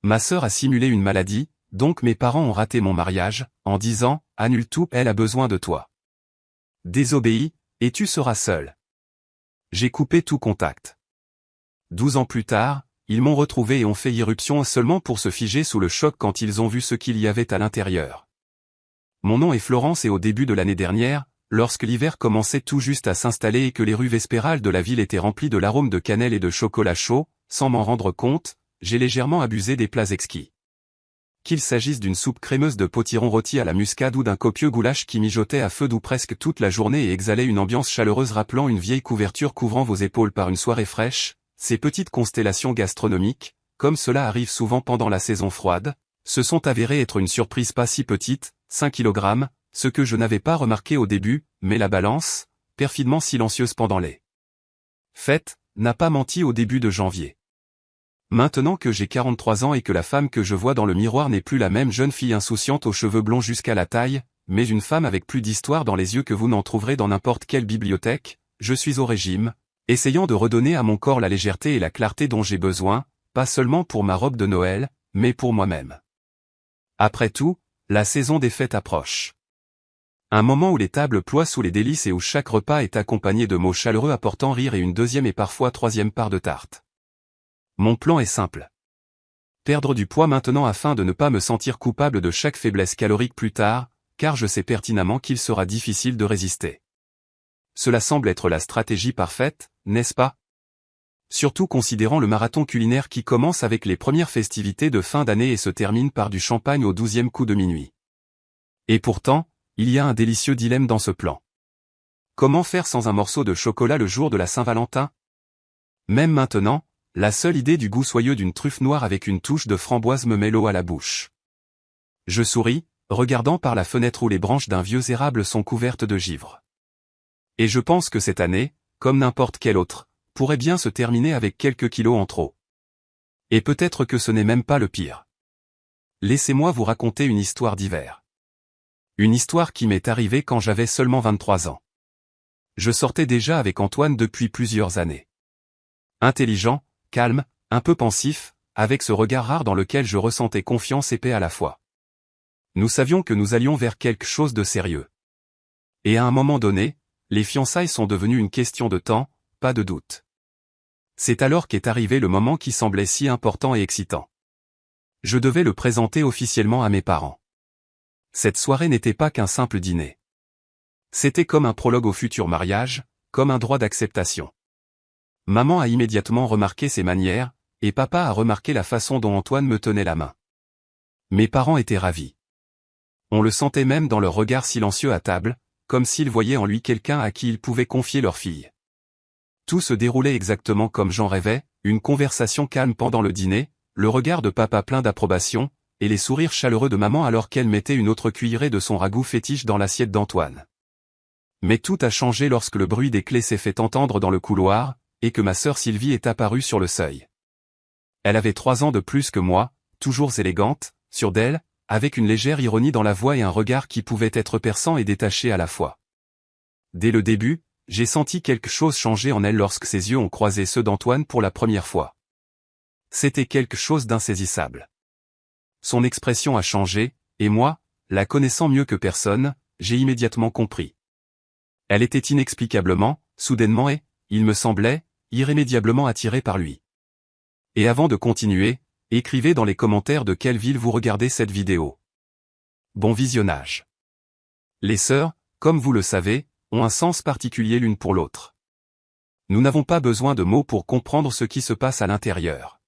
Ma sœur a simulé une maladie, donc mes parents ont raté mon mariage, en disant « Annule tout, elle a besoin de toi. » Désobéis, et tu seras seul. J'ai coupé tout contact. 12 ans plus tard, ils m'ont retrouvé et ont fait irruption seulement pour se figer sous le choc quand ils ont vu ce qu'il y avait à l'intérieur. Mon nom est Florence et au début de l'année dernière, lorsque l'hiver commençait tout juste à s'installer et que les rues vespérales de la ville étaient remplies de l'arôme de cannelle et de chocolat chaud, sans m'en rendre compte, j'ai légèrement abusé des plats exquis. Qu'il s'agisse d'une soupe crémeuse de potiron rôti à la muscade ou d'un copieux goulash qui mijotait à feu doux presque toute la journée et exhalait une ambiance chaleureuse rappelant une vieille couverture couvrant vos épaules par une soirée fraîche, ces petites constellations gastronomiques, comme cela arrive souvent pendant la saison froide, se sont avérées être une surprise pas si petite, 5 kg, ce que je n'avais pas remarqué au début, mais la balance, perfidement silencieuse pendant les fêtes, n'a pas menti au début de janvier. Maintenant que j'ai 43 ans et que la femme que je vois dans le miroir n'est plus la même jeune fille insouciante aux cheveux blonds jusqu'à la taille, mais une femme avec plus d'histoire dans les yeux que vous n'en trouverez dans n'importe quelle bibliothèque, je suis au régime, essayant de redonner à mon corps la légèreté et la clarté dont j'ai besoin, pas seulement pour ma robe de Noël, mais pour moi-même. Après tout, la saison des fêtes approche. Un moment où les tables ploient sous les délices et où chaque repas est accompagné de mots chaleureux apportant rire et une deuxième et parfois troisième part de tarte. Mon plan est simple. Perdre du poids maintenant afin de ne pas me sentir coupable de chaque faiblesse calorique plus tard, car je sais pertinemment qu'il sera difficile de résister. Cela semble être la stratégie parfaite, n'est-ce pas? Surtout considérant le marathon culinaire qui commence avec les premières festivités de fin d'année et se termine par du champagne au 12e coup de minuit. Et pourtant, il y a un délicieux dilemme dans ce plan. Comment faire sans un morceau de chocolat le jour de la Saint-Valentin? Même maintenant, la seule idée du goût soyeux d'une truffe noire avec une touche de framboise me met l'eau à la bouche. Je souris, regardant par la fenêtre où les branches d'un vieux érable sont couvertes de givre. Et je pense que cette année, comme n'importe quelle autre, pourrait bien se terminer avec quelques kilos en trop. Et peut-être que ce n'est même pas le pire. Laissez-moi vous raconter une histoire d'hiver. Une histoire qui m'est arrivée quand j'avais seulement 23 ans. Je sortais déjà avec Antoine depuis plusieurs années. Intelligent, calme, un peu pensif, avec ce regard rare dans lequel je ressentais confiance et paix à la fois. Nous savions que nous allions vers quelque chose de sérieux. Et à un moment donné, les fiançailles sont devenues une question de temps, pas de doute. C'est alors qu'est arrivé le moment qui semblait si important et excitant. Je devais le présenter officiellement à mes parents. Cette soirée n'était pas qu'un simple dîner. C'était comme un prologue au futur mariage, comme un droit d'acceptation. Maman a immédiatement remarqué ses manières, et papa a remarqué la façon dont Antoine me tenait la main. Mes parents étaient ravis. On le sentait même dans leur regard silencieux à table, comme s'ils voyaient en lui quelqu'un à qui ils pouvaient confier leur fille. Tout se déroulait exactement comme j'en rêvais, une conversation calme pendant le dîner, le regard de papa plein d'approbation, et les sourires chaleureux de maman alors qu'elle mettait une autre cuillerée de son ragoût fétiche dans l'assiette d'Antoine. Mais tout a changé lorsque le bruit des clés s'est fait entendre dans le couloir, et que ma sœur Sylvie est apparue sur le seuil. Elle avait 3 ans de plus que moi, toujours élégante, sûre d'elle, avec une légère ironie dans la voix et un regard qui pouvait être perçant et détaché à la fois. Dès le début, j'ai senti quelque chose changer en elle lorsque ses yeux ont croisé ceux d'Antoine pour la première fois. C'était quelque chose d'insaisissable. Son expression a changé, et moi, la connaissant mieux que personne, j'ai immédiatement compris. Elle était inexplicablement, soudainement et, il me semblait, irrémédiablement attirée par lui. Et avant de continuer, écrivez dans les commentaires de quelle ville vous regardez cette vidéo. Bon visionnage. Les sœurs, comme vous le savez, ont un sens particulier l'une pour l'autre. Nous n'avons pas besoin de mots pour comprendre ce qui se passe à l'intérieur.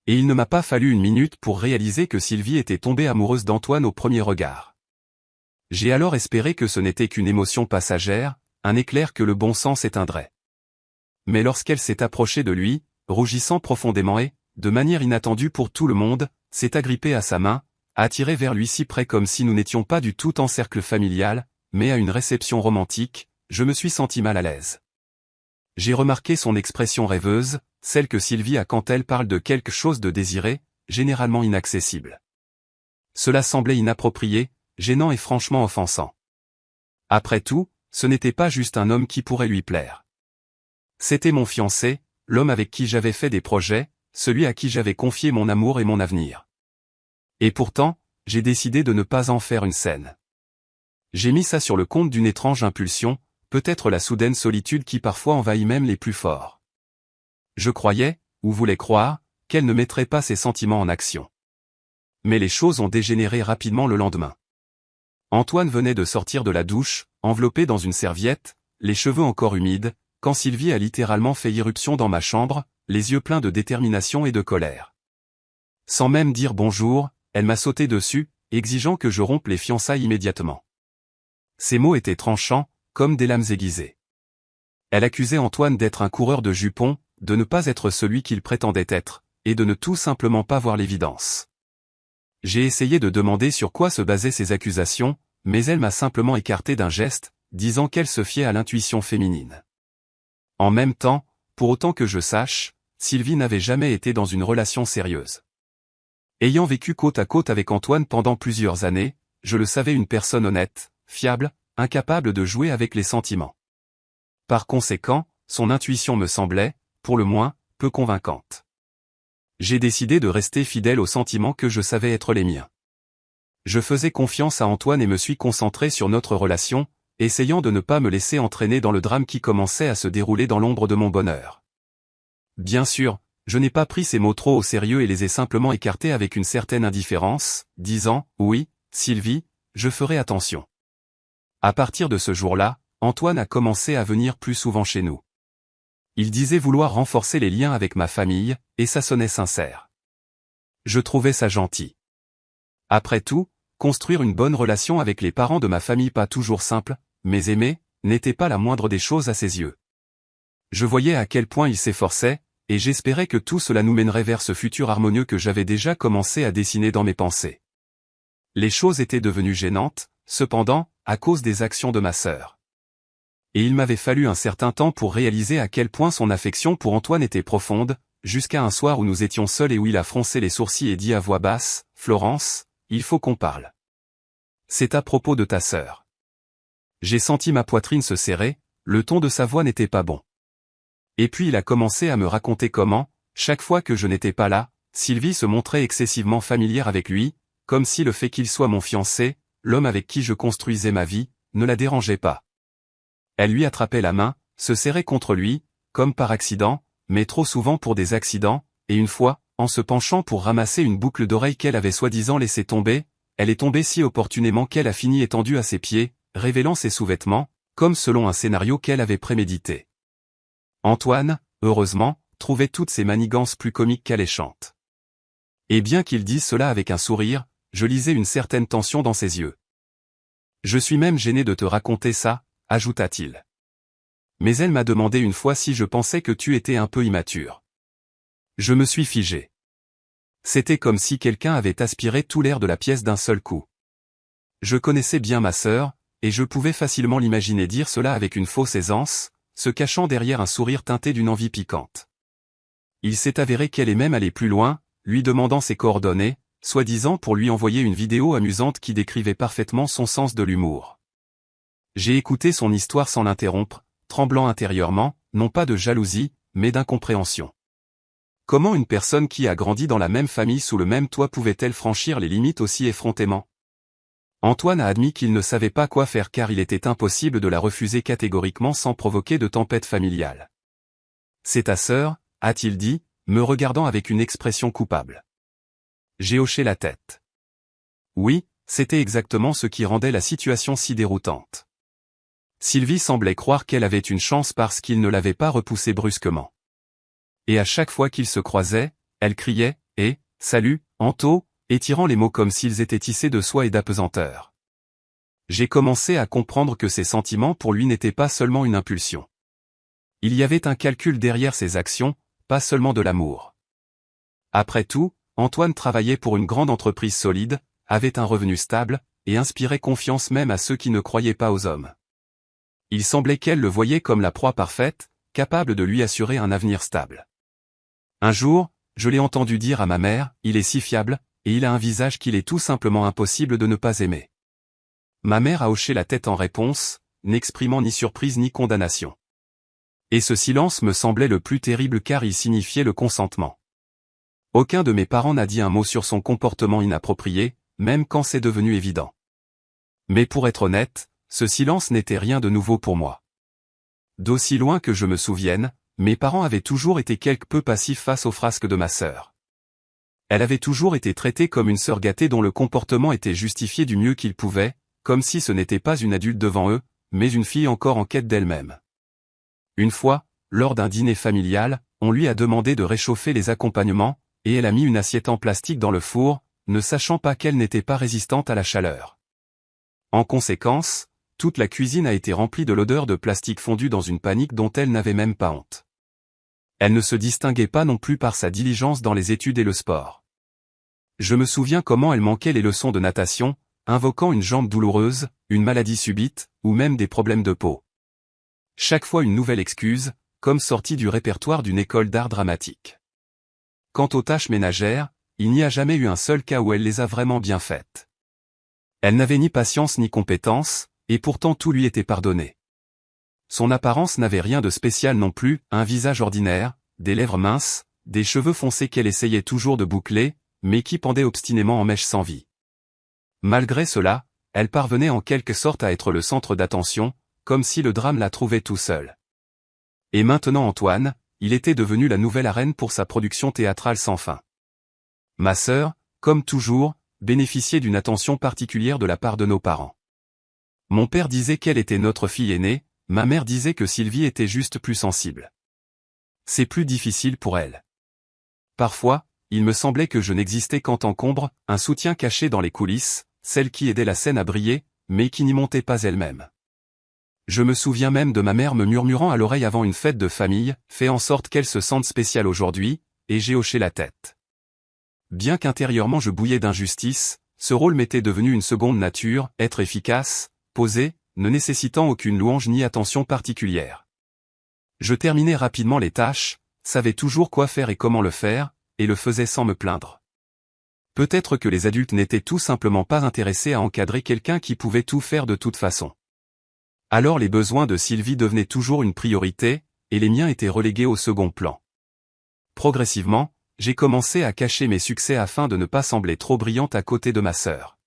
Et il ne m'a pas fallu une minute pour réaliser que Sylvie était tombée amoureuse d'Antoine au premier regard. J'ai alors espéré que ce n'était qu'une émotion passagère, un éclair que le bon sens éteindrait. Mais lorsqu'elle s'est approchée de lui, rougissant profondément et, de manière inattendue pour tout le monde, s'est agrippée à sa main, attirée vers lui si près comme si nous n'étions pas du tout en cercle familial, mais à une réception romantique, je me suis senti mal à l'aise. J'ai remarqué son expression rêveuse, celle que Sylvie a quand elle parle de quelque chose de désiré, généralement inaccessible. Cela semblait inapproprié, gênant et franchement offensant. Après tout, ce n'était pas juste un homme qui pourrait lui plaire. C'était mon fiancé, l'homme avec qui j'avais fait des projets, celui à qui j'avais confié mon amour et mon avenir. Et pourtant, j'ai décidé de ne pas en faire une scène. J'ai mis ça sur le compte d'une étrange impulsion, peut-être la soudaine solitude qui parfois envahit même les plus forts. Je croyais, ou voulais croire, qu'elle ne mettrait pas ses sentiments en action. Mais les choses ont dégénéré rapidement le lendemain. Antoine venait de sortir de la douche, enveloppé dans une serviette, les cheveux encore humides, quand Sylvie a littéralement fait irruption dans ma chambre, les yeux pleins de détermination et de colère. Sans même dire bonjour, elle m'a sauté dessus, exigeant que je rompe les fiançailles immédiatement. Ses mots étaient tranchants, comme des lames aiguisées. Elle accusait Antoine d'être un coureur de jupons, de ne pas être celui qu'il prétendait être, et de ne tout simplement pas voir l'évidence. J'ai essayé de demander sur quoi se basaient ces accusations, mais elle m'a simplement écarté d'un geste, disant qu'elle se fiait à l'intuition féminine. En même temps, pour autant que je sache, Sylvie n'avait jamais été dans une relation sérieuse. Ayant vécu côte à côte avec Antoine pendant plusieurs années, je le savais une personne honnête, fiable, incapable de jouer avec les sentiments. Par conséquent, son intuition me semblait, pour le moins, peu convaincante. J'ai décidé de rester fidèle aux sentiments que je savais être les miens. Je faisais confiance à Antoine et me suis concentré sur notre relation, essayant de ne pas me laisser entraîner dans le drame qui commençait à se dérouler dans l'ombre de mon bonheur. Bien sûr, je n'ai pas pris ces mots trop au sérieux et les ai simplement écartés avec une certaine indifférence, disant « Oui, Sylvie, je ferai attention ». À partir de ce jour-là, Antoine a commencé à venir plus souvent chez nous. Il disait vouloir renforcer les liens avec ma famille, et ça sonnait sincère. Je trouvais ça gentil. Après tout, construire une bonne relation avec les parents de ma famille pas toujours simple, mais aimés, n'était pas la moindre des choses à ses yeux. Je voyais à quel point il s'efforçait, et j'espérais que tout cela nous mènerait vers ce futur harmonieux que j'avais déjà commencé à dessiner dans mes pensées. Les choses étaient devenues gênantes, cependant, à cause des actions de ma sœur. Et il m'avait fallu un certain temps pour réaliser à quel point son affection pour Antoine était profonde, jusqu'à un soir où nous étions seuls et où il a froncé les sourcils et dit à voix basse, « Florence, il faut qu'on parle. C'est à propos de ta sœur. » J'ai senti ma poitrine se serrer, le ton de sa voix n'était pas bon. Et puis il a commencé à me raconter comment, chaque fois que je n'étais pas là, Sylvie se montrait excessivement familière avec lui, comme si le fait qu'il soit mon fiancé, l'homme avec qui je construisais ma vie, ne la dérangeait pas. Elle lui attrapait la main, se serrait contre lui, comme par accident, mais trop souvent pour des accidents, et une fois, en se penchant pour ramasser une boucle d'oreille qu'elle avait soi-disant laissé tomber, elle est tombée si opportunément qu'elle a fini étendue à ses pieds, révélant ses sous-vêtements, comme selon un scénario qu'elle avait prémédité. Antoine, heureusement, trouvait toutes ces manigances plus comiques qu'alléchantes. Et bien qu'il dise cela avec un sourire, je lisais une certaine tension dans ses yeux. « Je suis même gêné de te raconter ça », ajouta-t-il. Mais elle m'a demandé une fois si je pensais que tu étais un peu immature. Je me suis figé. C'était comme si quelqu'un avait aspiré tout l'air de la pièce d'un seul coup. Je connaissais bien ma sœur, et je pouvais facilement l'imaginer dire cela avec une fausse aisance, se cachant derrière un sourire teinté d'une envie piquante. Il s'est avéré qu'elle est même allée plus loin, lui demandant ses coordonnées, soi-disant pour lui envoyer une vidéo amusante qui décrivait parfaitement son sens de l'humour. J'ai écouté son histoire sans l'interrompre, tremblant intérieurement, non pas de jalousie, mais d'incompréhension. Comment une personne qui a grandi dans la même famille sous le même toit pouvait-elle franchir les limites aussi effrontément ? Antoine a admis qu'il ne savait pas quoi faire car il était impossible de la refuser catégoriquement sans provoquer de tempête familiale. « C'est ta sœur » a-t-il dit, me regardant avec une expression coupable. J'ai hoché la tête. Oui, c'était exactement ce qui rendait la situation si déroutante. Sylvie semblait croire qu'elle avait une chance parce qu'il ne l'avait pas repoussée brusquement. Et à chaque fois qu'ils se croisaient, elle criait « Eh, salut, Anto !» étirant les mots comme s'ils étaient tissés de soie et d'apesanteur. J'ai commencé à comprendre que ses sentiments pour lui n'étaient pas seulement une impulsion. Il y avait un calcul derrière ses actions, pas seulement de l'amour. Après tout, Antoine travaillait pour une grande entreprise solide, avait un revenu stable, et inspirait confiance même à ceux qui ne croyaient pas aux hommes. Il semblait qu'elle le voyait comme la proie parfaite, capable de lui assurer un avenir stable. Un jour, je l'ai entendu dire à ma mère, « Il est si fiable, et il a un visage qu'il est tout simplement impossible de ne pas aimer. » Ma mère a hoché la tête en réponse, n'exprimant ni surprise ni condamnation. Et ce silence me semblait le plus terrible car il signifiait le consentement. Aucun de mes parents n'a dit un mot sur son comportement inapproprié, même quand c'est devenu évident. Mais pour être honnête, ce silence n'était rien de nouveau pour moi. D'aussi loin que je me souvienne, mes parents avaient toujours été quelque peu passifs face aux frasques de ma sœur. Elle avait toujours été traitée comme une sœur gâtée dont le comportement était justifié du mieux qu'il pouvait, comme si ce n'était pas une adulte devant eux, mais une fille encore en quête d'elle-même. Une fois, lors d'un dîner familial, on lui a demandé de réchauffer les accompagnements, et elle a mis une assiette en plastique dans le four, ne sachant pas qu'elle n'était pas résistante à la chaleur. En conséquence, toute la cuisine a été remplie de l'odeur de plastique fondu dans une panique dont elle n'avait même pas honte. Elle ne se distinguait pas non plus par sa diligence dans les études et le sport. Je me souviens comment elle manquait les leçons de natation, invoquant une jambe douloureuse, une maladie subite, ou même des problèmes de peau. Chaque fois une nouvelle excuse, comme sortie du répertoire d'une école d'art dramatique. Quant aux tâches ménagères, il n'y a jamais eu un seul cas où elle les a vraiment bien faites. Elle n'avait ni patience ni compétence, et pourtant tout lui était pardonné. Son apparence n'avait rien de spécial non plus, un visage ordinaire, des lèvres minces, des cheveux foncés qu'elle essayait toujours de boucler, mais qui pendaient obstinément en mèches sans vie. Malgré cela, elle parvenait en quelque sorte à être le centre d'attention, comme si le drame la trouvait tout seul. Et maintenant Antoine, il était devenu la nouvelle arène pour sa production théâtrale sans fin. Ma sœur, comme toujours, bénéficiait d'une attention particulière de la part de nos parents. Mon père disait qu'elle était notre fille aînée, ma mère disait que Sylvie était juste plus sensible. C'est plus difficile pour elle. Parfois, il me semblait que je n'existais qu'en tant qu'ombre, un soutien caché dans les coulisses, celle qui aidait la scène à briller, mais qui n'y montait pas elle-même. Je me souviens même de ma mère me murmurant à l'oreille avant une fête de famille, « Fais en sorte qu'elle se sente spéciale aujourd'hui », et j'ai hoché la tête. Bien qu'intérieurement je bouillais d'injustice, ce rôle m'était devenu une seconde nature, être efficace, posé, ne nécessitant aucune louange ni attention particulière. Je terminais rapidement les tâches, savais toujours quoi faire et comment le faire, et le faisais sans me plaindre. Peut-être que les adultes n'étaient tout simplement pas intéressés à encadrer quelqu'un qui pouvait tout faire de toute façon. Alors les besoins de Sylvie devenaient toujours une priorité, et les miens étaient relégués au second plan. Progressivement, j'ai commencé à cacher mes succès afin de ne pas sembler trop brillante à côté de ma sœur.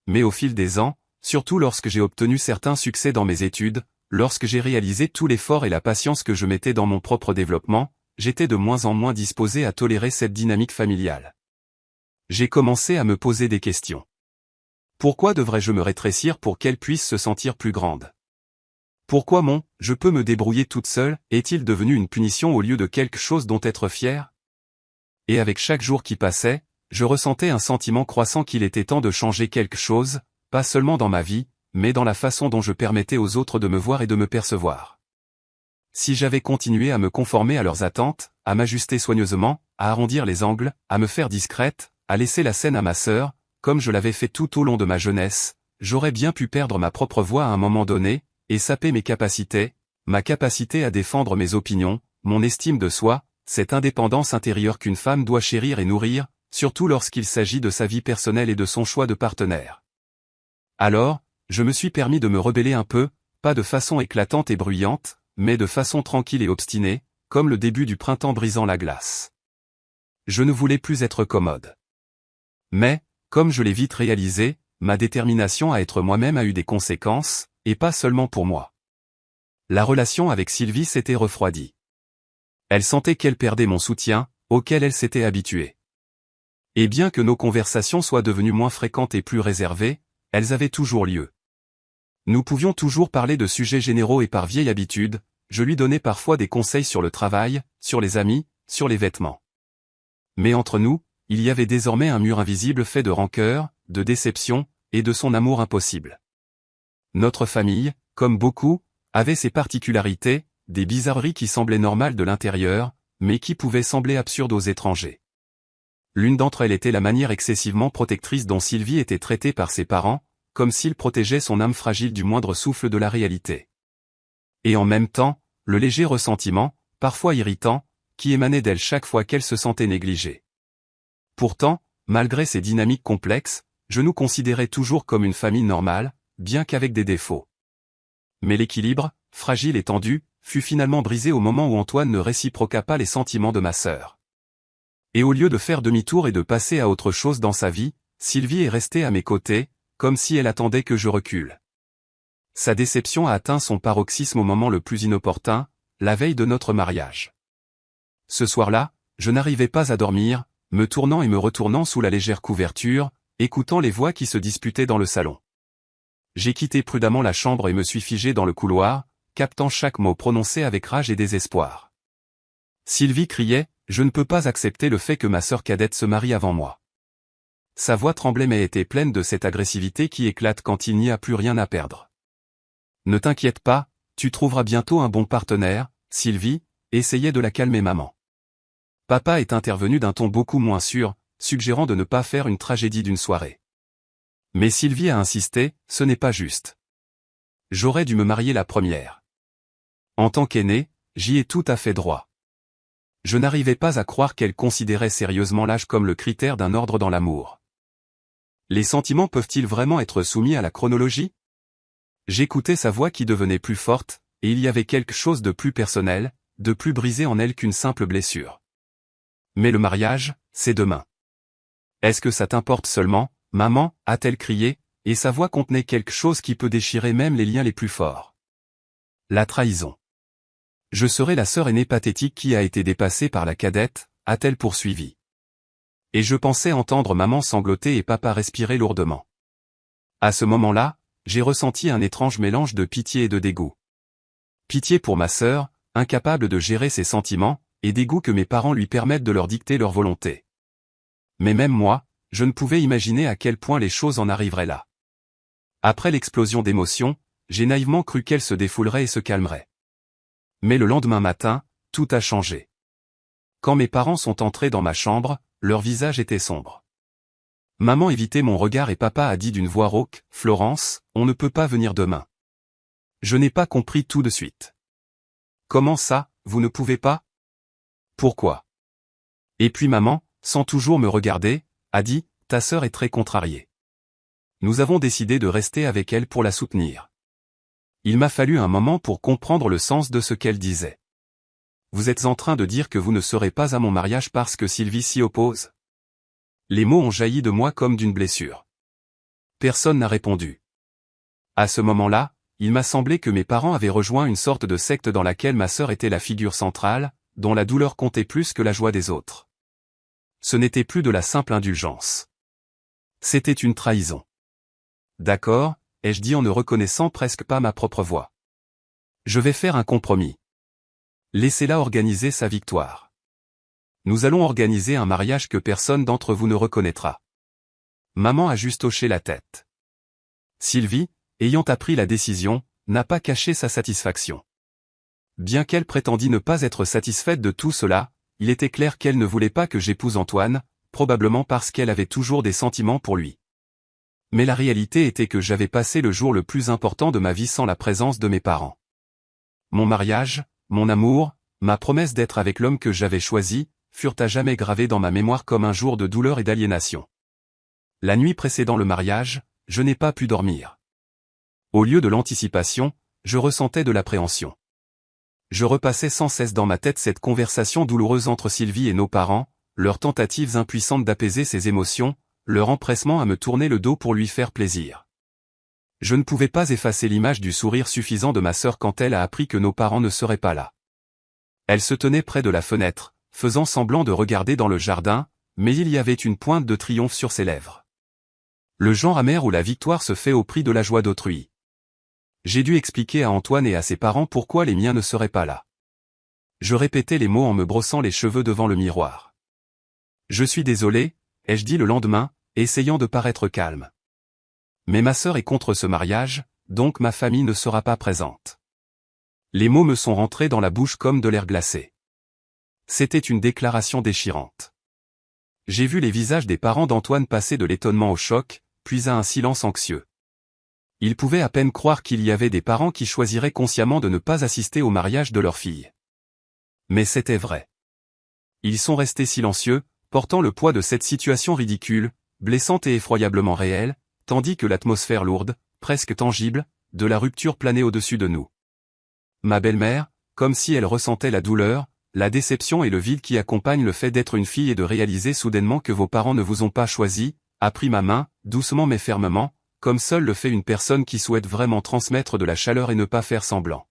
Mais au fil des ans, surtout lorsque j'ai obtenu certains succès dans mes études, lorsque j'ai réalisé tout l'effort et la patience que je mettais dans mon propre développement, j'étais de moins en moins disposé à tolérer cette dynamique familiale. J'ai commencé à me poser des questions. Pourquoi devrais-je me rétrécir pour qu'elle puisse se sentir plus grande? Pourquoi mon « je peux me débrouiller toute seule » est-il devenu une punition au lieu de quelque chose dont être fier? Et avec chaque jour qui passait, je ressentais un sentiment croissant qu'il était temps de changer quelque chose, pas seulement dans ma vie, mais dans la façon dont je permettais aux autres de me voir et de me percevoir. Si j'avais continué à me conformer à leurs attentes, à m'ajuster soigneusement, à arrondir les angles, à me faire discrète, à laisser la scène à ma sœur, comme je l'avais fait tout au long de ma jeunesse, j'aurais bien pu perdre ma propre voix à un moment donné, et saper mes capacités, ma capacité à défendre mes opinions, mon estime de soi, cette indépendance intérieure qu'une femme doit chérir et nourrir, surtout lorsqu'il s'agit de sa vie personnelle et de son choix de partenaire. Alors, je me suis permis de me rebeller un peu, pas de façon éclatante et bruyante, mais de façon tranquille et obstinée, comme le début du printemps brisant la glace. Je ne voulais plus être commode. Mais, comme je l'ai vite réalisé, ma détermination à être moi-même a eu des conséquences, et pas seulement pour moi. La relation avec Sylvie s'était refroidie. Elle sentait qu'elle perdait mon soutien, auquel elle s'était habituée. Et bien que nos conversations soient devenues moins fréquentes et plus réservées, elles avaient toujours lieu. Nous pouvions toujours parler de sujets généraux et par vieille habitude, je lui donnais parfois des conseils sur le travail, sur les amis, sur les vêtements. Mais entre nous, il y avait désormais un mur invisible fait de rancœur, de déception, et de son amour impossible. Notre famille, comme beaucoup, avait ses particularités, des bizarreries qui semblaient normales de l'intérieur, mais qui pouvaient sembler absurdes aux étrangers. L'une d'entre elles était la manière excessivement protectrice dont Sylvie était traitée par ses parents, comme s'il protégeait son âme fragile du moindre souffle de la réalité. Et en même temps, le léger ressentiment, parfois irritant, qui émanait d'elle chaque fois qu'elle se sentait négligée. Pourtant, malgré ces dynamiques complexes, je nous considérais toujours comme une famille normale, bien qu'avec des défauts. Mais l'équilibre, fragile et tendu, fut finalement brisé au moment où Antoine ne réciproqua pas les sentiments de ma sœur. Et au lieu de faire demi-tour et de passer à autre chose dans sa vie, Sylvie est restée à mes côtés, comme si elle attendait que je recule. Sa déception a atteint son paroxysme au moment le plus inopportun, la veille de notre mariage. Ce soir-là, je n'arrivais pas à dormir, me tournant et me retournant sous la légère couverture, écoutant les voix qui se disputaient dans le salon. J'ai quitté prudemment la chambre et me suis figé dans le couloir, captant chaque mot prononcé avec rage et désespoir. Sylvie criait, « Je ne peux pas accepter le fait que ma sœur cadette se marie avant moi. » Sa voix tremblait mais était pleine de cette agressivité qui éclate quand il n'y a plus rien à perdre. « Ne t'inquiète pas, tu trouveras bientôt un bon partenaire, Sylvie, » essayait de la calmer maman. Papa est intervenu d'un ton beaucoup moins sûr, suggérant de ne pas faire une tragédie d'une soirée. Mais Sylvie a insisté, « Ce n'est pas juste. J'aurais dû me marier la première. » En tant qu'aîné, j'y ai tout à fait droit. Je n'arrivais pas à croire qu'elle considérait sérieusement l'âge comme le critère d'un ordre dans l'amour. Les sentiments peuvent-ils vraiment être soumis à la chronologie? J'écoutais sa voix qui devenait plus forte, et il y avait quelque chose de plus personnel, de plus brisé en elle qu'une simple blessure. Mais le mariage, c'est demain. Est-ce que ça t'importe seulement, maman, a-t-elle crié, et sa voix contenait quelque chose qui peut déchirer même les liens les plus forts. La trahison. Je serai la sœur aînée pathétique qui a été dépassée par la cadette, a-t-elle poursuivi. Et je pensais entendre maman sangloter et papa respirer lourdement. À ce moment-là, j'ai ressenti un étrange mélange de pitié et de dégoût. Pitié pour ma sœur, incapable de gérer ses sentiments, et dégoût que mes parents lui permettent de leur dicter leur volonté. Mais même moi, je ne pouvais imaginer à quel point les choses en arriveraient là. Après l'explosion d'émotions, j'ai naïvement cru qu'elle se défoulerait et se calmerait. Mais le lendemain matin, tout a changé. Quand mes parents sont entrés dans ma chambre, leur visage était sombre. Maman évitait mon regard et papa a dit d'une voix rauque, « Florence, on ne peut pas venir demain. » Je n'ai pas compris tout de suite. « Comment ça, vous ne pouvez pas? Pourquoi? » Et puis maman, sans toujours me regarder, a dit, « Ta sœur est très contrariée. Nous avons décidé de rester avec elle pour la soutenir. » Il m'a fallu un moment pour comprendre le sens de ce qu'elle disait. « Vous êtes en train de dire que vous ne serez pas à mon mariage parce que Sylvie s'y oppose? » Les mots ont jailli de moi comme d'une blessure. Personne n'a répondu. À ce moment-là, il m'a semblé que mes parents avaient rejoint une sorte de secte dans laquelle ma sœur était la figure centrale, dont la douleur comptait plus que la joie des autres. Ce n'était plus de la simple indulgence. C'était une trahison. D'accord, ai-je dit en ne reconnaissant presque pas ma propre voix. Je vais faire un compromis. Laissez-la organiser sa victoire. Nous allons organiser un mariage que personne d'entre vous ne reconnaîtra. Maman a juste hoché la tête. Sylvie, ayant appris la décision, n'a pas caché sa satisfaction. Bien qu'elle prétendît ne pas être satisfaite de tout cela, il était clair qu'elle ne voulait pas que j'épouse Antoine, probablement parce qu'elle avait toujours des sentiments pour lui. Mais la réalité était que j'avais passé le jour le plus important de ma vie sans la présence de mes parents. Mon mariage, mon amour, ma promesse d'être avec l'homme que j'avais choisi, furent à jamais gravés dans ma mémoire comme un jour de douleur et d'aliénation. La nuit précédant le mariage, je n'ai pas pu dormir. Au lieu de l'anticipation, je ressentais de l'appréhension. Je repassais sans cesse dans ma tête cette conversation douloureuse entre Sylvie et nos parents, leurs tentatives impuissantes d'apaiser ses émotions, leur empressement à me tourner le dos pour lui faire plaisir. Je ne pouvais pas effacer l'image du sourire suffisant de ma sœur quand elle a appris que nos parents ne seraient pas là. Elle se tenait près de la fenêtre, faisant semblant de regarder dans le jardin, mais il y avait une pointe de triomphe sur ses lèvres. Le genre amer où la victoire se fait au prix de la joie d'autrui. J'ai dû expliquer à Antoine et à ses parents pourquoi les miens ne seraient pas là. Je répétais les mots en me brossant les cheveux devant le miroir. Je suis désolé, ai-je dit le lendemain, essayant de paraître calme. Mais ma sœur est contre ce mariage, donc ma famille ne sera pas présente. Les mots me sont rentrés dans la bouche comme de l'air glacé. C'était une déclaration déchirante. J'ai vu les visages des parents d'Antoine passer de l'étonnement au choc, puis à un silence anxieux. Ils pouvaient à peine croire qu'il y avait des parents qui choisiraient consciemment de ne pas assister au mariage de leur fille. Mais c'était vrai. Ils sont restés silencieux, portant le poids de cette situation ridicule, blessante et effroyablement réelle, tandis que l'atmosphère lourde, presque tangible, de la rupture planait au-dessus de nous. Ma belle-mère, comme si elle ressentait la douleur, la déception et le vide qui accompagnent le fait d'être une fille et de réaliser soudainement que vos parents ne vous ont pas choisi, a pris ma main, doucement mais fermement, comme seul le fait une personne qui souhaite vraiment transmettre de la chaleur et ne pas faire semblant.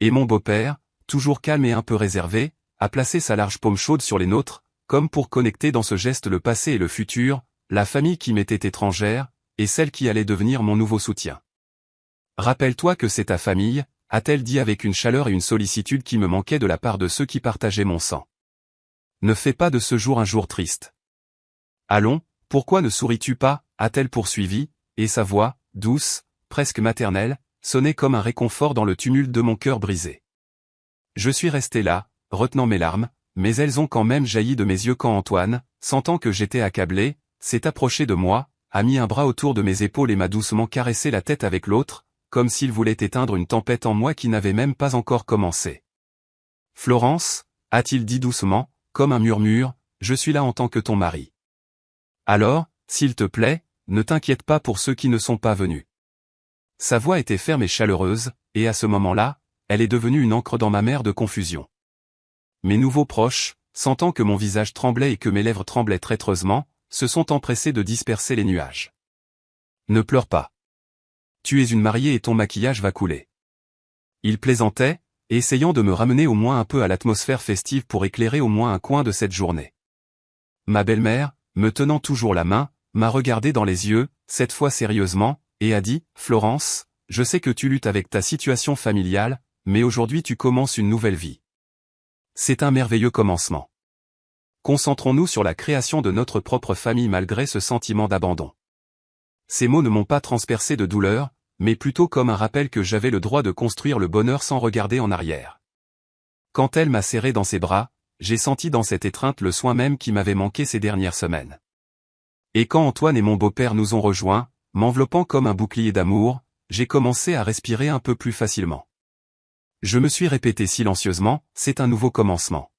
Et mon beau-père, toujours calme et un peu réservé, a placé sa large paume chaude sur les nôtres, comme pour connecter dans ce geste le passé et le futur, la famille qui m'était étrangère, et celle qui allait devenir mon nouveau soutien. Rappelle-toi que c'est ta famille, a-t-elle dit avec une chaleur et une sollicitude qui me manquaient de la part de ceux qui partageaient mon sang. Ne fais pas de ce jour un jour triste. Allons, pourquoi ne souris-tu pas, a-t-elle poursuivi, et sa voix, douce, presque maternelle, sonnait comme un réconfort dans le tumulte de mon cœur brisé. Je suis resté là, retenant mes larmes, mais elles ont quand même jailli de mes yeux quand Antoine, sentant que j'étais accablé, s'est approché de moi, a mis un bras autour de mes épaules et m'a doucement caressé la tête avec l'autre, comme s'il voulait éteindre une tempête en moi qui n'avait même pas encore commencé. « Florence » a-t-il dit doucement, comme un murmure, « je suis là en tant que ton mari. Alors, s'il te plaît, ne t'inquiète pas pour ceux qui ne sont pas venus. » Sa voix était ferme et chaleureuse, et à ce moment-là, elle est devenue une encre dans ma mer de confusion. Mes nouveaux proches, sentant que mon visage tremblait et que mes lèvres tremblaient traîtreusement, se sont empressés de disperser les nuages. « Ne pleure pas. Tu es une mariée et ton maquillage va couler. » Il plaisantait, essayant de me ramener au moins un peu à l'atmosphère festive pour éclairer au moins un coin de cette journée. Ma belle-mère, me tenant toujours la main, m'a regardé dans les yeux, cette fois sérieusement, et a dit, « Florence, je sais que tu luttes avec ta situation familiale, mais aujourd'hui tu commences une nouvelle vie. C'est un merveilleux commencement. Concentrons-nous sur la création de notre propre famille malgré ce sentiment d'abandon. » Ces mots ne m'ont pas transpercé de douleur, mais plutôt comme un rappel que j'avais le droit de construire le bonheur sans regarder en arrière. Quand elle m'a serré dans ses bras, j'ai senti dans cette étreinte le soin même qui m'avait manqué ces dernières semaines. Et quand Antoine et mon beau-père nous ont rejoints, m'enveloppant comme un bouclier d'amour, j'ai commencé à respirer un peu plus facilement. Je me suis répété silencieusement, c'est un nouveau commencement.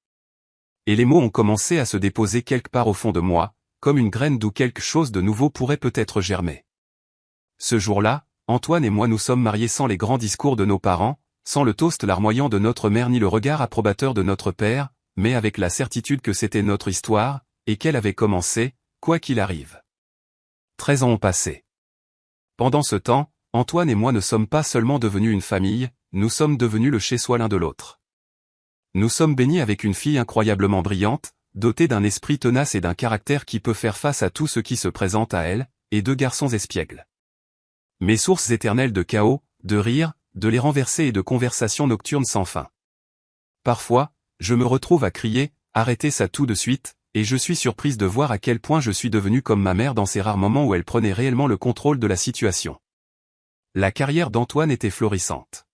Et les mots ont commencé à se déposer quelque part au fond de moi, comme une graine d'où quelque chose de nouveau pourrait peut-être germer. Ce jour-là, Antoine et moi nous sommes mariés sans les grands discours de nos parents, sans le toast larmoyant de notre mère ni le regard approbateur de notre père, mais avec la certitude que c'était notre histoire, et qu'elle avait commencé, quoi qu'il arrive. 13 ans ont passé. Pendant ce temps, Antoine et moi ne sommes pas seulement devenus une famille, nous sommes devenus le chez-soi l'un de l'autre. Nous sommes bénis avec une fille incroyablement brillante, dotée d'un esprit tenace et d'un caractère qui peut faire face à tout ce qui se présente à elle, et 2 garçons espiègles. Mes sources éternelles de chaos, de rire, de les renverser et de conversations nocturnes sans fin. Parfois, je me retrouve à crier, arrêtez ça tout de suite, et je suis surprise de voir à quel point je suis devenu comme ma mère dans ces rares moments où elle prenait réellement le contrôle de la situation. La carrière d'Antoine était florissante.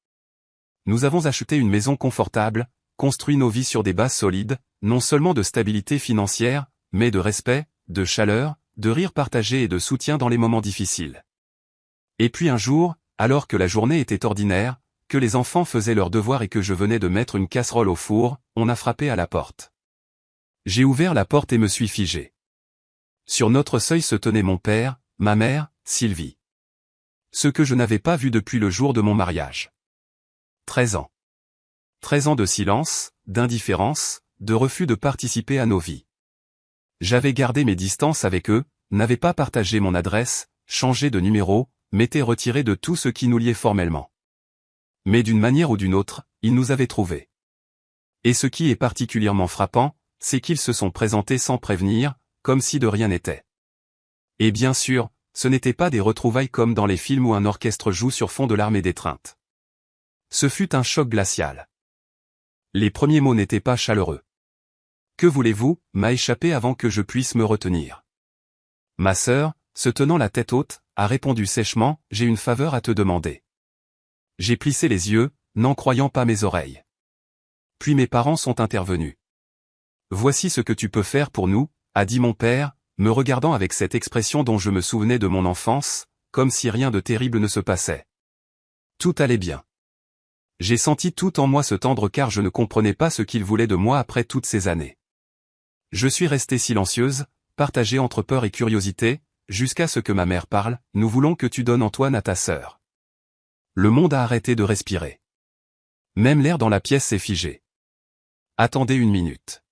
Nous avons acheté une maison confortable, construit nos vies sur des bases solides, non seulement de stabilité financière, mais de respect, de chaleur, de rire partagé et de soutien dans les moments difficiles. Et puis un jour, alors que la journée était ordinaire, que les enfants faisaient leurs devoirs et que je venais de mettre une casserole au four, on a frappé à la porte. J'ai ouvert la porte et me suis figé. Sur notre seuil se tenait mon père, ma mère, Sylvie. Ce que je n'avais pas vu depuis le jour de mon mariage. 13 ans. 13 ans de silence, d'indifférence, de refus de participer à nos vies. J'avais gardé mes distances avec eux, n'avais pas partagé mon adresse, changé de numéro, m'étais retiré de tout ce qui nous liait formellement. Mais d'une manière ou d'une autre, ils nous avaient trouvés. Et ce qui est particulièrement frappant, c'est qu'ils se sont présentés sans prévenir, comme si de rien n'était. Et bien sûr, ce n'étaient pas des retrouvailles comme dans les films où un orchestre joue sur fond de larmes et d'étreinte. Ce fut un choc glacial. Les premiers mots n'étaient pas chaleureux. « Que voulez-vous » m'a échappé avant que je puisse me retenir. Ma sœur, se tenant la tête haute, a répondu sèchement, « J'ai une faveur à te demander. » J'ai plissé les yeux, n'en croyant pas mes oreilles. Puis mes parents sont intervenus. « Voici ce que tu peux faire pour nous » a dit mon père, me regardant avec cette expression dont je me souvenais de mon enfance, comme si rien de terrible ne se passait. Tout allait bien. J'ai senti tout en moi se tendre car je ne comprenais pas ce qu'il voulait de moi après toutes ces années. Je suis restée silencieuse, partagée entre peur et curiosité, jusqu'à ce que ma mère parle, « Nous voulons que tu donnes Antoine à ta sœur. » Le monde a arrêté de respirer. Même l'air dans la pièce s'est figé. Attendez une minute.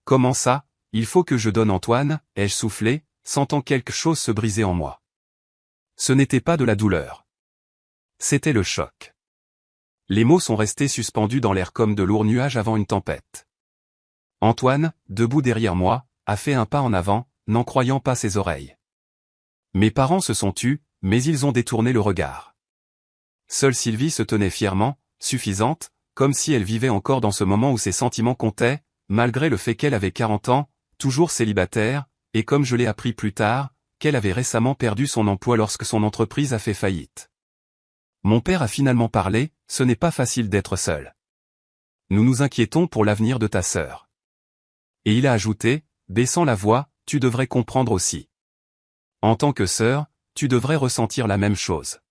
Comment ça, il faut que je donne Antoine, ai-je soufflé, sentant quelque chose se briser en moi. Ce n'était pas de la douleur. C'était le choc. Les mots sont restés suspendus dans l'air comme de lourds nuages avant une tempête. Antoine, debout derrière moi, a fait un pas en avant, n'en croyant pas ses oreilles. Mes parents se sont tus, mais ils ont détourné le regard. Seule Sylvie se tenait fièrement, suffisante, comme si elle vivait encore dans ce moment où ses sentiments comptaient, malgré le fait qu'elle avait 40 ans, toujours célibataire, et comme je l'ai appris plus tard, qu'elle avait récemment perdu son emploi lorsque son entreprise a fait faillite. Mon père a finalement parlé, ce n'est pas facile d'être seul. Nous nous inquiétons pour l'avenir de ta sœur. Et il a ajouté, baissant la voix, tu devrais comprendre aussi. En tant que sœur, tu devrais ressentir la même chose.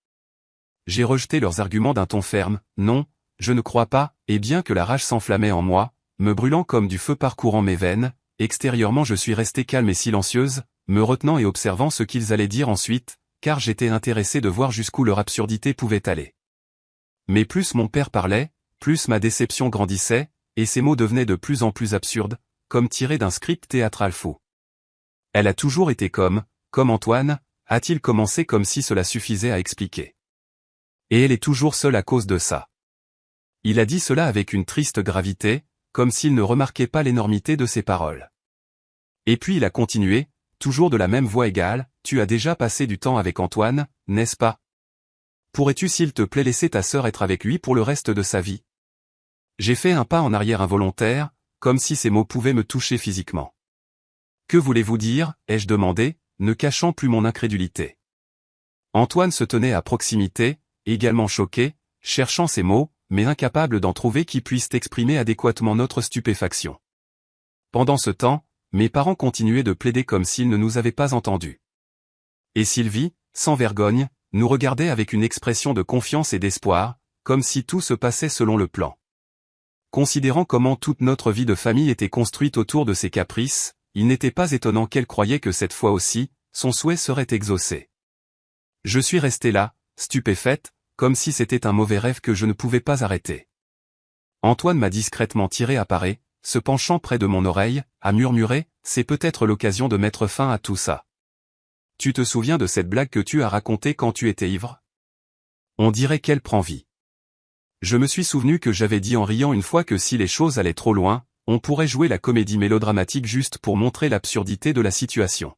J'ai rejeté leurs arguments d'un ton ferme, non, je ne crois pas, et bien que la rage s'enflammait en moi, me brûlant comme du feu parcourant mes veines, extérieurement je suis restée calme et silencieuse, me retenant et observant ce qu'ils allaient dire ensuite, car j'étais intéressé de voir jusqu'où leur absurdité pouvait aller. Mais plus mon père parlait, plus ma déception grandissait, et ses mots devenaient de plus en plus absurdes, comme tirés d'un script théâtral faux. Elle a toujours été comme Antoine, a-t-il commencé comme si cela suffisait à expliquer. Et elle est toujours seule à cause de ça. Il a dit cela avec une triste gravité, comme s'il ne remarquait pas l'énormité de ses paroles. Et puis il a continué, toujours de la même voix égale, tu as déjà passé du temps avec Antoine, n'est-ce pas? Pourrais-tu s'il te plaît laisser ta sœur être avec lui pour le reste de sa vie? J'ai fait un pas en arrière involontaire, comme si ces mots pouvaient me toucher physiquement. Que voulez-vous dire, ai-je demandé, ne cachant plus mon incrédulité. Antoine se tenait à proximité, également choqué, cherchant ses mots, mais incapable d'en trouver qui puissent exprimer adéquatement notre stupéfaction. Pendant ce temps, mes parents continuaient de plaider comme s'ils ne nous avaient pas entendus. Et Sylvie, sans vergogne, nous regardait avec une expression de confiance et d'espoir, comme si tout se passait selon le plan. Considérant comment toute notre vie de famille était construite autour de ses caprices, il n'était pas étonnant qu'elle croyait que cette fois aussi, son souhait serait exaucé. Je suis restée là, stupéfaite, comme si c'était un mauvais rêve que je ne pouvais pas arrêter. Antoine m'a discrètement tiré à paré, se penchant près de mon oreille, a murmuré, c'est peut-être l'occasion de mettre fin à tout ça. Tu te souviens de cette blague que tu as racontée quand tu étais ivre? On dirait qu'elle prend vie. Je me suis souvenu que j'avais dit en riant une fois que si les choses allaient trop loin, on pourrait jouer la comédie mélodramatique juste pour montrer l'absurdité de la situation.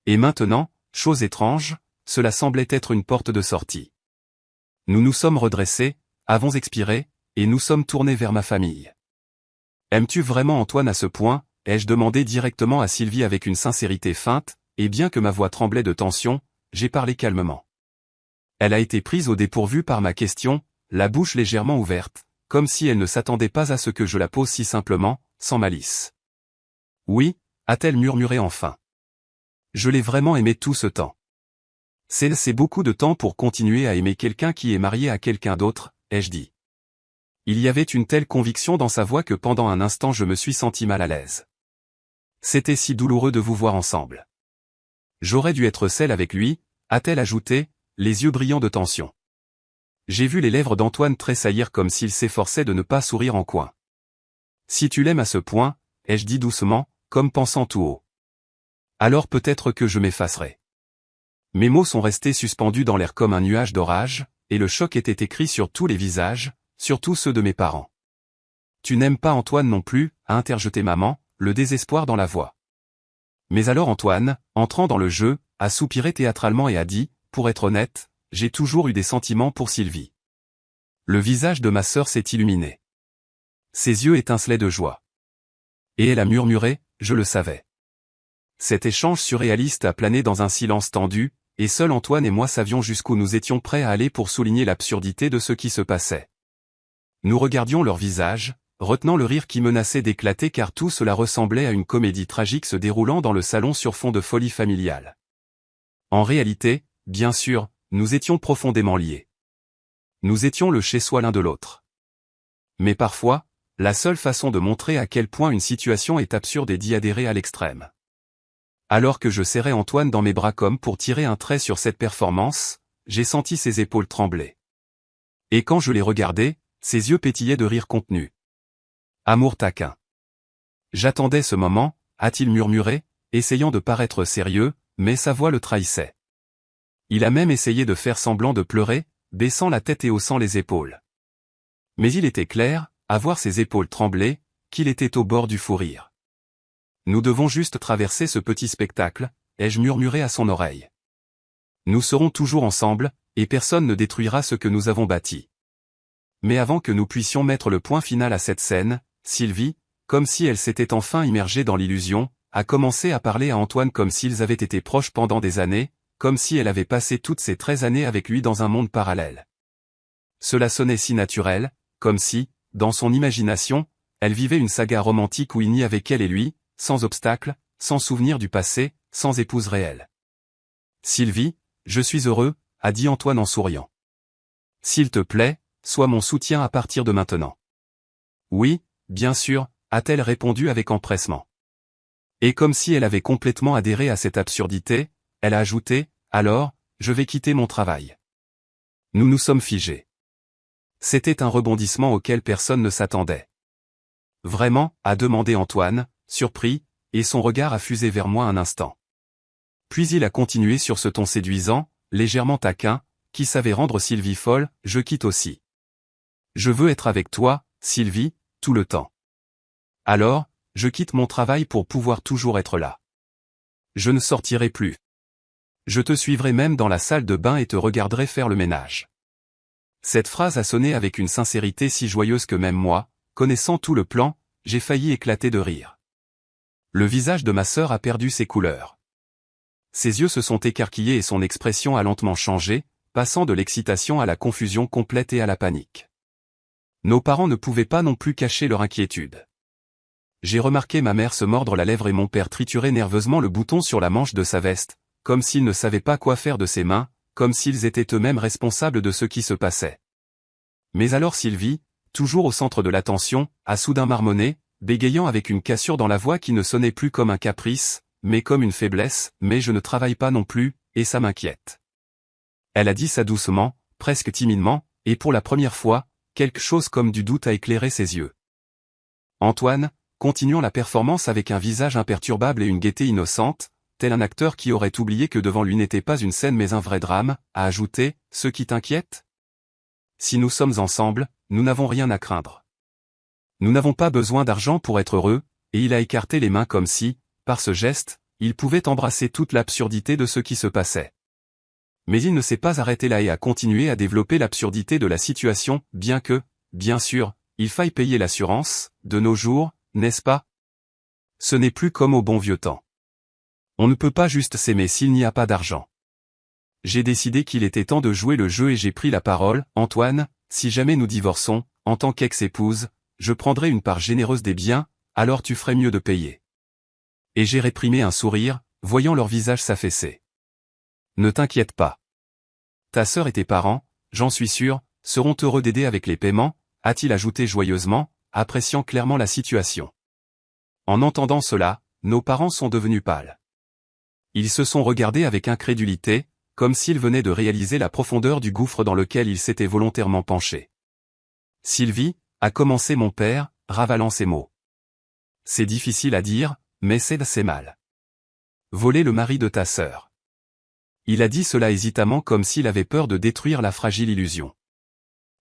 Et maintenant, chose étrange, cela semblait être une porte de sortie. Nous nous sommes redressés, avons expiré, et nous sommes tournés vers ma famille. Aimes-tu vraiment Antoine à ce point, ai-je demandé directement à Sylvie avec une sincérité feinte, et bien que ma voix tremblait de tension, j'ai parlé calmement. Elle a été prise au dépourvu par ma question, la bouche légèrement ouverte, comme si elle ne s'attendait pas à ce que je la pose si simplement, sans malice. Oui, a-t-elle murmuré enfin. Je l'ai vraiment aimé tout ce temps. C'est beaucoup de temps pour continuer à aimer quelqu'un qui est marié à quelqu'un d'autre, ai-je dit. Il y avait une telle conviction dans sa voix que pendant un instant je me suis senti mal à l'aise. C'était si douloureux de vous voir ensemble. J'aurais dû être celle avec lui, a-t-elle ajouté, les yeux brillants de tension. J'ai vu les lèvres d'Antoine tressaillir comme s'il s'efforçait de ne pas sourire en coin. Si tu l'aimes à ce point, ai-je dit doucement, comme pensant tout haut. Alors peut-être que je m'effacerai. Mes mots sont restés suspendus dans l'air comme un nuage d'orage, et le choc était écrit sur tous les visages, surtout ceux de mes parents. Tu n'aimes pas Antoine non plus, a interjeté maman, le désespoir dans la voix. Mais alors Antoine, entrant dans le jeu, a soupiré théâtralement et a dit, pour être honnête, j'ai toujours eu des sentiments pour Sylvie. Le visage de ma sœur s'est illuminé. Ses yeux étincelaient de joie. Et elle a murmuré, je le savais. Cet échange surréaliste a plané dans un silence tendu, et seul Antoine et moi savions jusqu'où nous étions prêts à aller pour souligner l'absurdité de ce qui se passait. Nous regardions leurs visages, retenant le rire qui menaçait d'éclater car tout cela ressemblait à une comédie tragique se déroulant dans le salon sur fond de folie familiale. En réalité, bien sûr, nous étions profondément liés. Nous étions le chez-soi l'un de l'autre. Mais parfois, la seule façon de montrer à quel point une situation est absurde est d'y adhérer à l'extrême. Alors que je serrais Antoine dans mes bras comme pour tirer un trait sur cette performance, j'ai senti ses épaules trembler. Et quand je l'ai regardé, ses yeux pétillaient de rire contenu. Amour taquin. J'attendais ce moment, a-t-il murmuré, essayant de paraître sérieux, mais sa voix le trahissait. Il a même essayé de faire semblant de pleurer, baissant la tête et haussant les épaules. Mais il était clair, à voir ses épaules trembler, qu'il était au bord du fou rire. Nous devons juste traverser ce petit spectacle, ai-je murmuré à son oreille. Nous serons toujours ensemble, et personne ne détruira ce que nous avons bâti. Mais avant que nous puissions mettre le point final à cette scène, Sylvie, comme si elle s'était enfin immergée dans l'illusion, a commencé à parler à Antoine comme s'ils avaient été proches pendant des années, comme si elle avait passé toutes ces 13 années avec lui dans un monde parallèle. Cela sonnait si naturel, comme si, dans son imagination, elle vivait une saga romantique où il n'y avait qu'elle et lui, sans obstacle, sans souvenir du passé, sans épouse réelle. Sylvie, je suis heureux, a dit Antoine en souriant. S'il te plaît, sois mon soutien à partir de maintenant. Oui, bien sûr, a-t-elle répondu avec empressement. Et comme si elle avait complètement adhéré à cette absurdité, elle a ajouté, alors, je vais quitter mon travail. Nous nous sommes figés. C'était un rebondissement auquel personne ne s'attendait. Vraiment, a demandé Antoine, surpris, et son regard a fusé vers moi un instant. Puis il a continué sur ce ton séduisant, légèrement taquin, qui savait rendre Sylvie folle, je quitte aussi. Je veux être avec toi, Sylvie, tout le temps. Alors, je quitte mon travail pour pouvoir toujours être là. Je ne sortirai plus. Je te suivrai même dans la salle de bain et te regarderai faire le ménage. Cette phrase a sonné avec une sincérité si joyeuse que même moi, connaissant tout le plan, j'ai failli éclater de rire. Le visage de ma sœur a perdu ses couleurs. Ses yeux se sont écarquillés et son expression a lentement changé, passant de l'excitation à la confusion complète et à la panique. Nos parents ne pouvaient pas non plus cacher leur inquiétude. J'ai remarqué ma mère se mordre la lèvre et mon père triturer nerveusement le bouton sur la manche de sa veste, comme s'ils ne savaient pas quoi faire de ses mains, comme s'ils étaient eux-mêmes responsables de ce qui se passait. Mais alors Sylvie, toujours au centre de l'attention, a soudain marmonné, bégayant avec une cassure dans la voix qui ne sonnait plus comme un caprice, mais comme une faiblesse, mais je ne travaille pas non plus, et ça m'inquiète. Elle a dit ça doucement, presque timidement, et pour la première fois, quelque chose comme du doute a éclairé ses yeux. Antoine, continuant la performance avec un visage imperturbable et une gaieté innocente, tel un acteur qui aurait oublié que devant lui n'était pas une scène mais un vrai drame, a ajouté, « Ce qui t'inquiète ? Si nous sommes ensemble, nous n'avons rien à craindre. Nous n'avons pas besoin d'argent pour être heureux, » et il a écarté les mains comme si, par ce geste, il pouvait embrasser toute l'absurdité de ce qui se passait. Mais il ne s'est pas arrêté là et a continué à développer l'absurdité de la situation, bien que, bien sûr, il faille payer l'assurance, de nos jours, n'est-ce pas? Ce n'est plus comme au bon vieux temps. On ne peut pas juste s'aimer s'il n'y a pas d'argent. J'ai décidé qu'il était temps de jouer le jeu et j'ai pris la parole, Antoine, si jamais nous divorçons, en tant qu'ex-épouse, je prendrai une part généreuse des biens, alors tu ferais mieux de payer. Et j'ai réprimé un sourire, voyant leur visage s'affaisser. Ne t'inquiète pas. Ta sœur et tes parents, j'en suis sûr, seront heureux d'aider avec les paiements, a-t-il ajouté joyeusement, appréciant clairement la situation. En entendant cela, nos parents sont devenus pâles. Ils se sont regardés avec incrédulité, comme s'ils venaient de réaliser la profondeur du gouffre dans lequel ils s'étaient volontairement penchés. Sylvie, a commencé mon père, ravalant ces mots. C'est difficile à dire, mais c'est assez mal. Voler le mari de ta sœur. Il a dit cela hésitamment comme s'il avait peur de détruire la fragile illusion.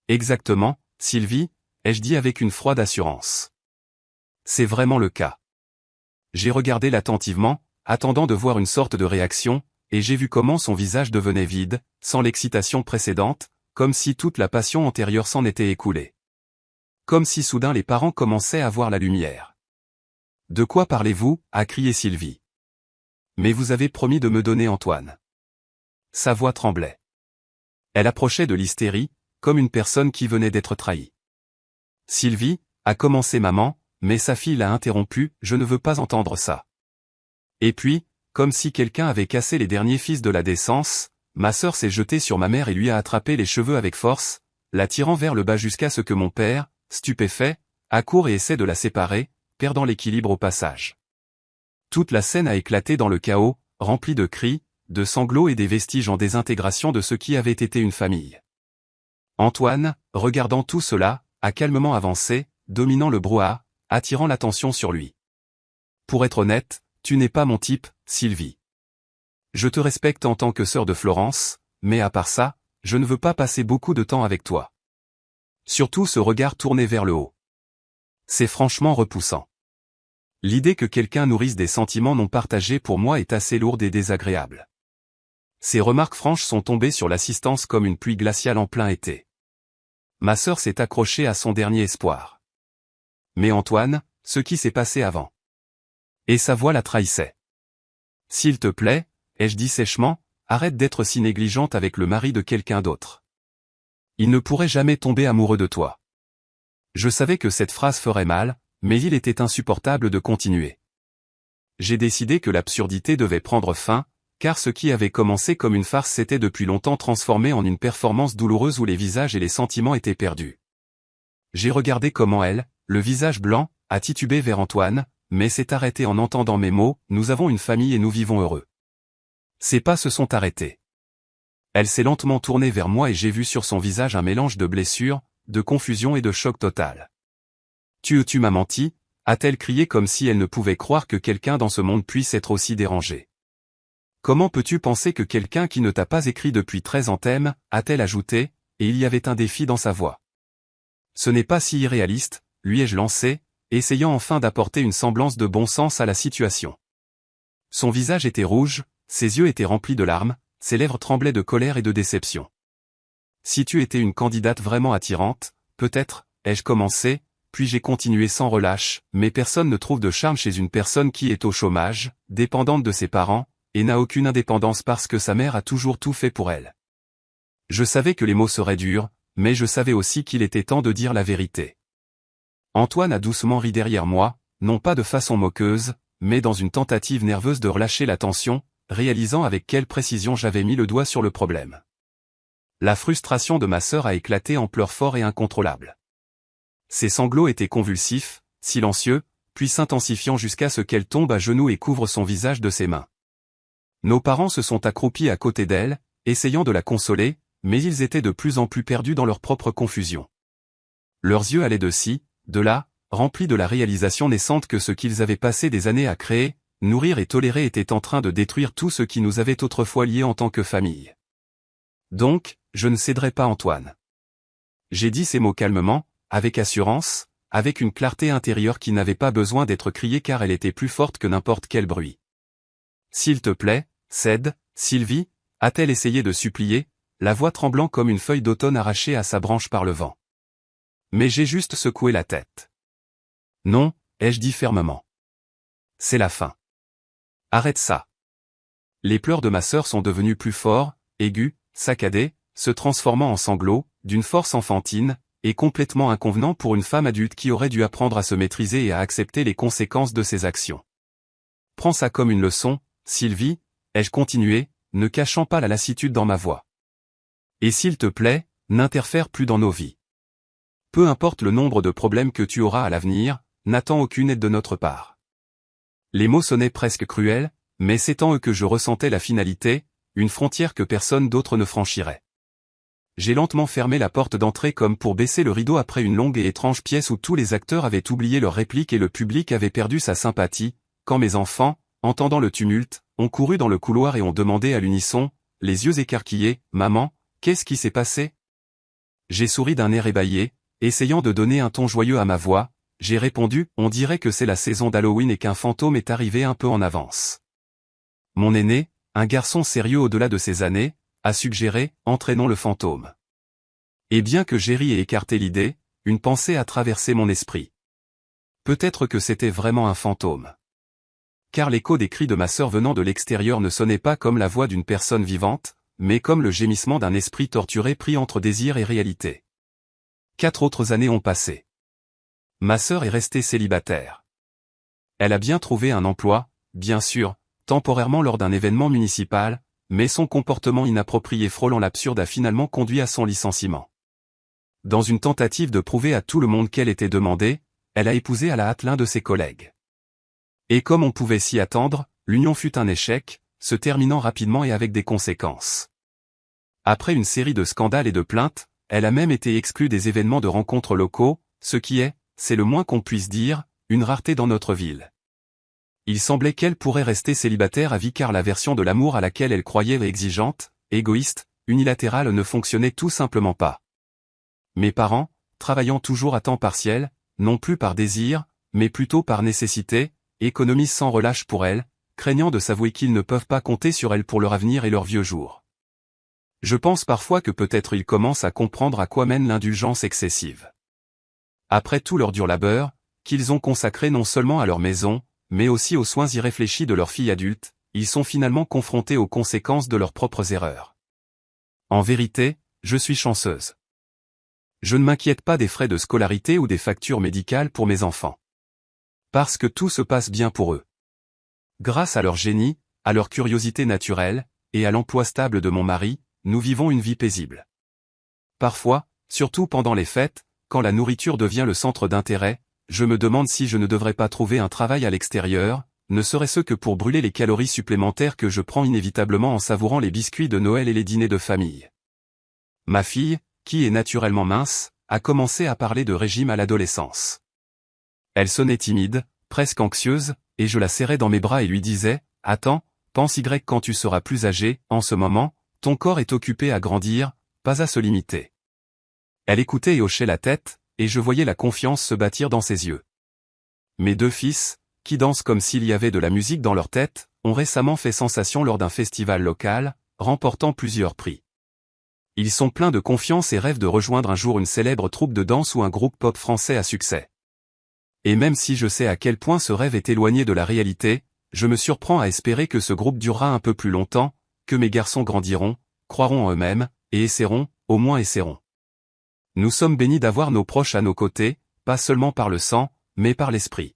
Exactement, Sylvie, ai-je dit avec une froide assurance. C'est vraiment le cas. J'ai regardé l'attentivement, attendant de voir une sorte de réaction, et j'ai vu comment son visage devenait vide, sans l'excitation précédente, comme si toute la passion antérieure s'en était écoulée. Comme si soudain les parents commençaient à voir la lumière. « De quoi parlez-vous » a crié Sylvie. « Mais vous avez promis de me donner Antoine. » Sa voix tremblait. Elle approchait de l'hystérie, comme une personne qui venait d'être trahie. Sylvie, a commencé maman, mais sa fille l'a interrompu, je ne veux pas entendre ça. Et puis, comme si quelqu'un avait cassé les derniers fils de la décence, ma sœur s'est jetée sur ma mère et lui a attrapé les cheveux avec force, la tirant vers le bas jusqu'à ce que mon père, stupéfait, accourt et essaie de la séparer, perdant l'équilibre au passage. Toute la scène a éclaté dans le chaos, rempli de cris, de sanglots et des vestiges en désintégration de ce qui avait été une famille. Antoine, regardant tout cela, a calmement avancé, dominant le brouhaha, attirant l'attention sur lui. Pour être honnête, tu n'es pas mon type, Sylvie. Je te respecte en tant que sœur de Florence, mais à part ça, je ne veux pas passer beaucoup de temps avec toi. Surtout ce regard tourné vers le haut. C'est franchement repoussant. L'idée que quelqu'un nourrisse des sentiments non partagés pour moi est assez lourde et désagréable. Ces remarques franches sont tombées sur l'assistance comme une pluie glaciale en plein été. Ma sœur s'est accrochée à son dernier espoir. Mais Antoine, ce qui s'est passé avant. Et sa voix la trahissait. S'il te plaît, ai-je dit sèchement, arrête d'être si négligente avec le mari de quelqu'un d'autre. Il ne pourrait jamais tomber amoureux de toi. Je savais que cette phrase ferait mal, mais il était insupportable de continuer. J'ai décidé que l'absurdité devait prendre fin, car ce qui avait commencé comme une farce s'était depuis longtemps transformé en une performance douloureuse où les visages et les sentiments étaient perdus. J'ai regardé comment elle, le visage blanc, a titubé vers Antoine, mais s'est arrêtée en entendant mes mots, nous avons une famille et nous vivons heureux. Ses pas se sont arrêtés. Elle s'est lentement tournée vers moi et j'ai vu sur son visage un mélange de blessure, de confusion et de choc total. Tu m'as menti, a-t-elle crié comme si elle ne pouvait croire que quelqu'un dans ce monde puisse être aussi dérangé. Comment peux-tu penser que quelqu'un qui ne t'a pas écrit depuis 13 ans t'aime, a-t-elle ajouté, et il y avait un défi dans sa voix. Ce n'est pas si irréaliste, lui ai-je lancé, essayant enfin d'apporter une semblance de bon sens à la situation. Son visage était rouge, ses yeux étaient remplis de larmes, ses lèvres tremblaient de colère et de déception. Si tu étais une candidate vraiment attirante, peut-être, ai-je commencé, puis j'ai continué sans relâche, mais personne ne trouve de charme chez une personne qui est au chômage, dépendante de ses parents, et n'a aucune indépendance parce que sa mère a toujours tout fait pour elle. Je savais que les mots seraient durs, mais je savais aussi qu'il était temps de dire la vérité. Antoine a doucement ri derrière moi, non pas de façon moqueuse, mais dans une tentative nerveuse de relâcher la tension, réalisant avec quelle précision j'avais mis le doigt sur le problème. La frustration de ma sœur a éclaté en pleurs forts et incontrôlables. Ses sanglots étaient convulsifs, silencieux, puis s'intensifiant jusqu'à ce qu'elle tombe à genoux et couvre son visage de ses mains. Nos parents se sont accroupis à côté d'elle, essayant de la consoler, mais ils étaient de plus en plus perdus dans leur propre confusion. Leurs yeux allaient de ci, de là, remplis de la réalisation naissante que ce qu'ils avaient passé des années à créer, nourrir et tolérer était en train de détruire tout ce qui nous avait autrefois liés en tant que famille. Donc, je ne céderai pas Antoine. J'ai dit ces mots calmement, avec assurance, avec une clarté intérieure qui n'avait pas besoin d'être criée car elle était plus forte que n'importe quel bruit. S'il te plaît, cède, Sylvie, a-t-elle essayé de supplier, la voix tremblant comme une feuille d'automne arrachée à sa branche par le vent. Mais j'ai juste secoué la tête. Non, ai-je dit fermement. C'est la fin. Arrête ça. Les pleurs de ma sœur sont devenus plus forts, aigus, saccadés, se transformant en sanglots, d'une force enfantine, et complètement inconvenant pour une femme adulte qui aurait dû apprendre à se maîtriser et à accepter les conséquences de ses actions. Prends ça comme une leçon, Sylvie, ai-je continué, ne cachant pas la lassitude dans ma voix. Et s'il te plaît, n'interfère plus dans nos vies. Peu importe le nombre de problèmes que tu auras à l'avenir, n'attends aucune aide de notre part. Les mots sonnaient presque cruels, mais c'est en eux que je ressentais la finalité, une frontière que personne d'autre ne franchirait. J'ai lentement fermé la porte d'entrée comme pour baisser le rideau après une longue et étrange pièce où tous les acteurs avaient oublié leurs répliques et le public avait perdu sa sympathie, quand mes enfants, entendant le tumulte, ont couru dans le couloir et ont demandé à l'unisson, les yeux écarquillés, « Maman, qu'est-ce qui s'est passé ?» J'ai souri d'un air ébahi, essayant de donner un ton joyeux à ma voix, j'ai répondu, « On dirait que c'est la saison d'Halloween et qu'un fantôme est arrivé un peu en avance. » Mon aîné, un garçon sérieux au-delà de ses années, a suggéré, entraînons le fantôme. Et bien que j'ai ri et écarté l'idée, une pensée a traversé mon esprit. Peut-être que c'était vraiment un fantôme. Car l'écho des cris de ma sœur venant de l'extérieur ne sonnait pas comme la voix d'une personne vivante, mais comme le gémissement d'un esprit torturé pris entre désir et réalité. 4 autres années ont passé. Ma sœur est restée célibataire. Elle a bien trouvé un emploi, bien sûr, temporairement lors d'un événement municipal, mais son comportement inapproprié frôlant l'absurde a finalement conduit à son licenciement. Dans une tentative de prouver à tout le monde qu'elle était demandée, elle a épousé à la hâte l'un de ses collègues. Et comme on pouvait s'y attendre, l'union fut un échec, se terminant rapidement et avec des conséquences. Après une série de scandales et de plaintes, elle a même été exclue des événements de rencontres locaux, ce qui est, c'est le moins qu'on puisse dire, une rareté dans notre ville. Il semblait qu'elle pourrait rester célibataire à vie car la version de l'amour à laquelle elle croyait exigeante, égoïste, unilatérale ne fonctionnait tout simplement pas. Mes parents, travaillant toujours à temps partiel, non plus par désir, mais plutôt par nécessité, économisent sans relâche pour elle, craignant de s'avouer qu'ils ne peuvent pas compter sur elle pour leur avenir et leurs vieux jours. Je pense parfois que peut-être ils commencent à comprendre à quoi mène l'indulgence excessive. Après tout leur dur labeur, qu'ils ont consacré non seulement à leur maison, mais aussi aux soins irréfléchis de leur fille adulte, ils sont finalement confrontés aux conséquences de leurs propres erreurs. En vérité, je suis chanceuse. Je ne m'inquiète pas des frais de scolarité ou des factures médicales pour mes enfants. Parce que tout se passe bien pour eux. Grâce à leur génie, à leur curiosité naturelle, et à l'emploi stable de mon mari, nous vivons une vie paisible. Parfois, surtout pendant les fêtes, quand la nourriture devient le centre d'intérêt, je me demande si je ne devrais pas trouver un travail à l'extérieur, ne serait-ce que pour brûler les calories supplémentaires que je prends inévitablement en savourant les biscuits de Noël et les dîners de famille. Ma fille, qui est naturellement mince, a commencé à parler de régime à l'adolescence. Elle sonnait timide, presque anxieuse, et je la serrais dans mes bras et lui disais, « Attends, pense Y quand tu seras plus âgé, en ce moment, ton corps est occupé à grandir, pas à se limiter. » Elle écoutait et hochait la tête, et je voyais la confiance se bâtir dans ses yeux. Mes deux fils, qui dansent comme s'il y avait de la musique dans leur tête, ont récemment fait sensation lors d'un festival local, remportant plusieurs prix. Ils sont pleins de confiance et rêvent de rejoindre un jour une célèbre troupe de danse ou un groupe pop français à succès. Et même si je sais à quel point ce rêve est éloigné de la réalité, je me surprends à espérer que ce groupe durera un peu plus longtemps, que mes garçons grandiront, croiront en eux-mêmes, et essaieront, au moins essaieront. Nous sommes bénis d'avoir nos proches à nos côtés, pas seulement par le sang, mais par l'esprit.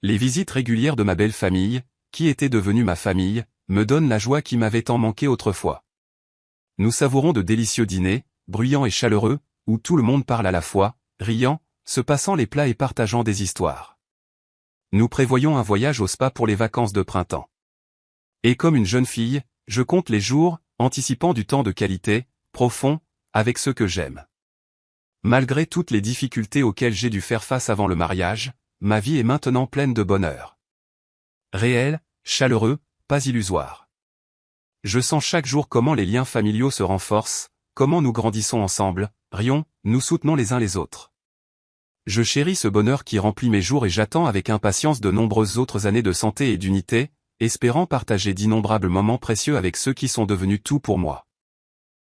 Les visites régulières de ma belle famille, qui était devenue ma famille, me donnent la joie qui m'avait tant manqué autrefois. Nous savourons de délicieux dîners, bruyants et chaleureux, où tout le monde parle à la fois, riant, se passant les plats et partageant des histoires. Nous prévoyons un voyage au spa pour les vacances de printemps. Et comme une jeune fille, je compte les jours, anticipant du temps de qualité, profond, avec ceux que j'aime. Malgré toutes les difficultés auxquelles j'ai dû faire face avant le mariage, ma vie est maintenant pleine de bonheur. Réel, chaleureux, pas illusoire. Je sens chaque jour comment les liens familiaux se renforcent, comment nous grandissons ensemble, rions, nous soutenons les uns les autres. Je chéris ce bonheur qui remplit mes jours et j'attends avec impatience de nombreuses autres années de santé et d'unité, espérant partager d'innombrables moments précieux avec ceux qui sont devenus tout pour moi.